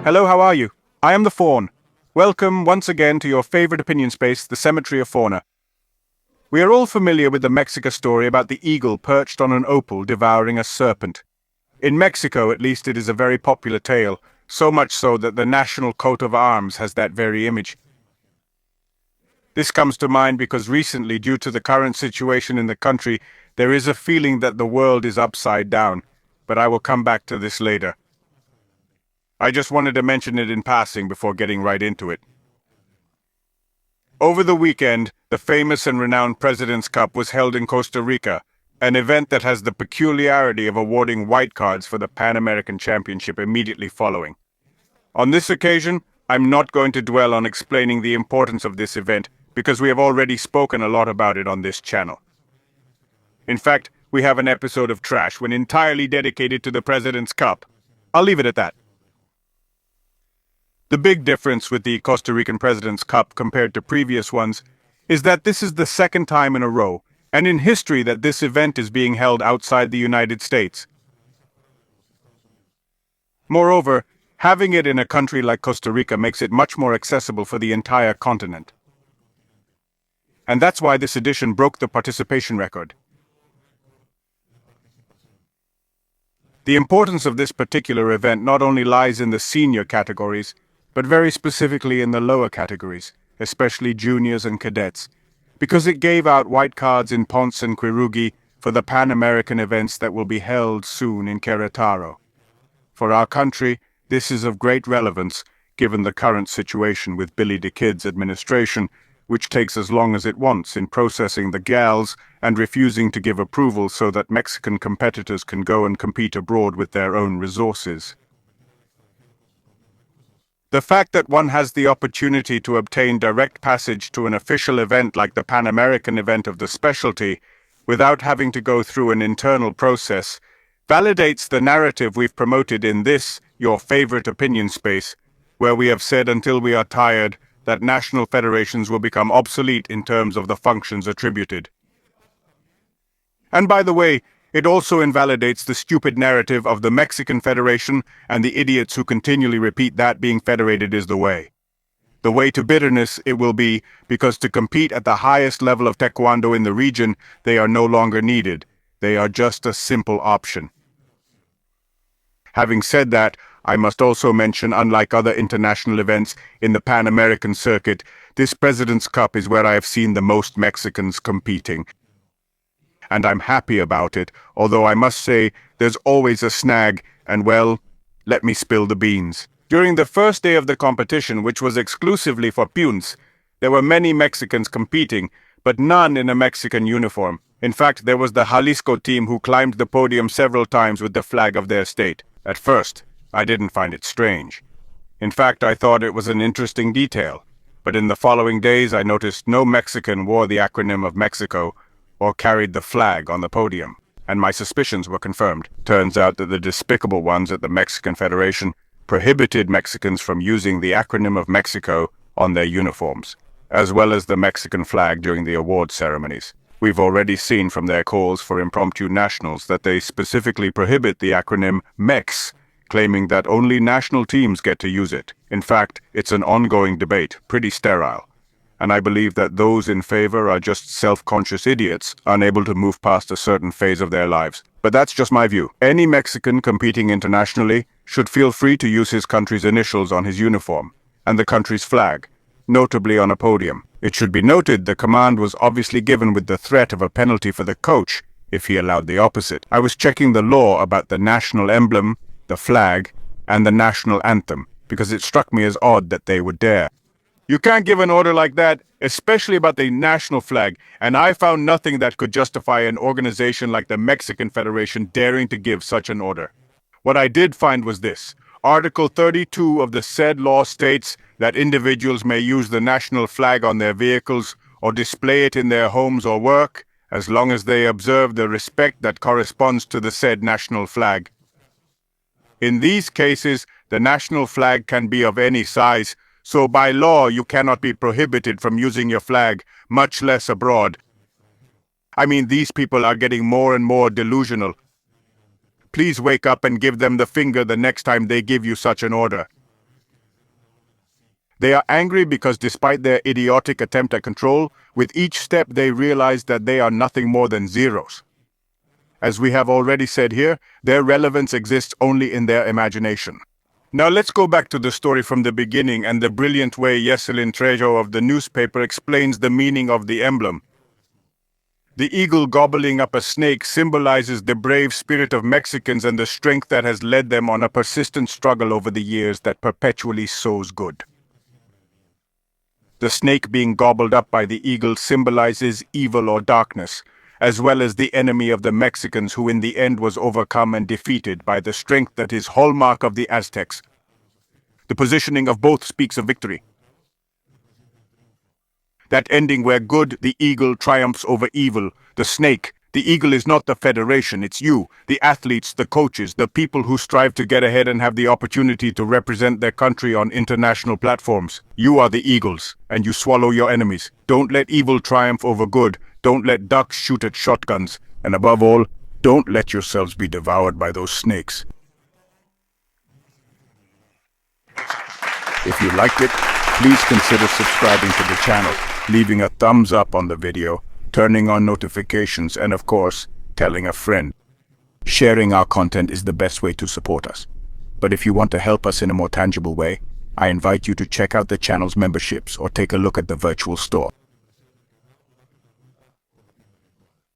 Hello, how are you? I am the Faun. Welcome once again to your favorite opinion space, the Cemetery of Fauna. We are all familiar with the Mexico story about the eagle perched on an opal devouring a serpent. In Mexico, at least, it is a very popular tale, so much so that the national coat of arms has that very image. This comes to mind because recently, due to the current situation in the country, there is a feeling that the world is upside down, but I will come back to this later. I just wanted to mention it in passing before getting right into it. Over the weekend, the famous and renowned President's Cup was held in Costa Rica, an event that has the peculiarity of awarding white cards for the Pan American Championship immediately following. On this occasion, I'm not going to dwell on explaining the importance of this event, because we have already spoken a lot about it on this channel. In fact, we have an episode of Trash when entirely dedicated to the President's Cup. I'll leave it at that. The big difference with the Costa Rican President's Cup compared to previous ones is that this is the second time in a row, and in history, that this event is being held outside the United States. Moreover, having it in a country like Costa Rica makes it much more accessible for the entire continent. And that's why this edition broke the participation record. The importance of this particular event not only lies in the senior categories, but very specifically in the lower categories, especially juniors and cadets, because it gave out white cards in Ponce and Quirugi for the Pan American events that will be held soon in Querétaro. For our country, this is of great relevance, given the current situation with Billy the Kid's administration, which takes as long as it wants in processing the gals and refusing to give approval so that Mexican competitors can go and compete abroad with their own resources. The fact that one has the opportunity to obtain direct passage to an official event like the Pan American event of the specialty, without having to go through an internal process, validates the narrative we've promoted in this, your favorite opinion space, where we have said until we are tired that national federations will become obsolete in terms of the functions attributed. And by the way, it also invalidates the stupid narrative of the Mexican Federation and the idiots who continually repeat that being federated is the way. The way to bitterness it will be, because to compete at the highest level of Taekwondo in the region, they are no longer needed. They are just a simple option. Having said that, I must also mention, unlike other international events in the Pan American circuit, this President's Cup is where I have seen the most Mexicans competing. And I'm happy about it, although I must say there's always a snag, and well, let me spill the beans. During the first day of the competition, which was exclusively for peons, there were many Mexicans competing, but none in a Mexican uniform. In fact, there was the Jalisco team who climbed the podium several times with the flag of their state. At first, I didn't find it strange. In fact, I thought it was an interesting detail. But in the following days, I noticed no Mexican wore the acronym of Mexico, or carried the flag on the podium, and my suspicions were confirmed. Turns out that the despicable ones at the Mexican Federation prohibited Mexicans from using the acronym of Mexico on their uniforms, as well as the Mexican flag during the award ceremonies. We've already seen from their calls for impromptu nationals that they specifically prohibit the acronym MEX, claiming that only national teams get to use it. In fact, it's an ongoing debate, pretty sterile. And I believe that those in favor are just self-conscious idiots, unable to move past a certain phase of their lives. But that's just my view. Any Mexican competing internationally should feel free to use his country's initials on his uniform, and the country's flag, notably on a podium. It should be noted the command was obviously given with the threat of a penalty for the coach if he allowed the opposite. I was checking the law about the national emblem, the flag, and the national anthem, because it struck me as odd that they would dare. You can't give an order like that, especially about the national flag, and I found nothing that could justify an organization like the Mexican Federation daring to give such an order. What I did find was this. Article 32 of the said law states that individuals may use the national flag on their vehicles or display it in their homes or work, as long as they observe the respect that corresponds to the said national flag. In these cases, the national flag can be of any size, so by law you cannot be prohibited from using your flag, much less abroad. I mean, these people are getting more and more delusional. Please wake up and give them the finger the next time they give you such an order. They are angry because despite their idiotic attempt at control, with each step they realize that they are nothing more than zeros. As we have already said here, their relevance exists only in their imagination. Now let's go back to the story from the beginning and the brilliant way Yeselin Trejo of the newspaper explains the meaning of the emblem. The eagle gobbling up a snake symbolizes the brave spirit of Mexicans and the strength that has led them on a persistent struggle over the years that perpetually sows good. The snake being gobbled up by the eagle symbolizes evil or darkness, as well as the enemy of the Mexicans who in the end was overcome and defeated by the strength that is hallmark of the Aztecs. The positioning of both speaks of victory. That ending where good, the eagle, triumphs over evil, the snake. The eagle is not the federation, it's you, the athletes, the coaches, the people who strive to get ahead and have the opportunity to represent their country on international platforms. You are the eagles, and you swallow your enemies. Don't let evil triumph over good. Don't let ducks shoot at shotguns. And above all, don't let yourselves be devoured by those snakes. If you liked it, please consider subscribing to the channel, leaving a thumbs up on the video, turning on notifications, and of course, telling a friend. Sharing our content is the best way to support us. But if you want to help us in a more tangible way, I invite you to check out the channel's memberships or take a look at the virtual store.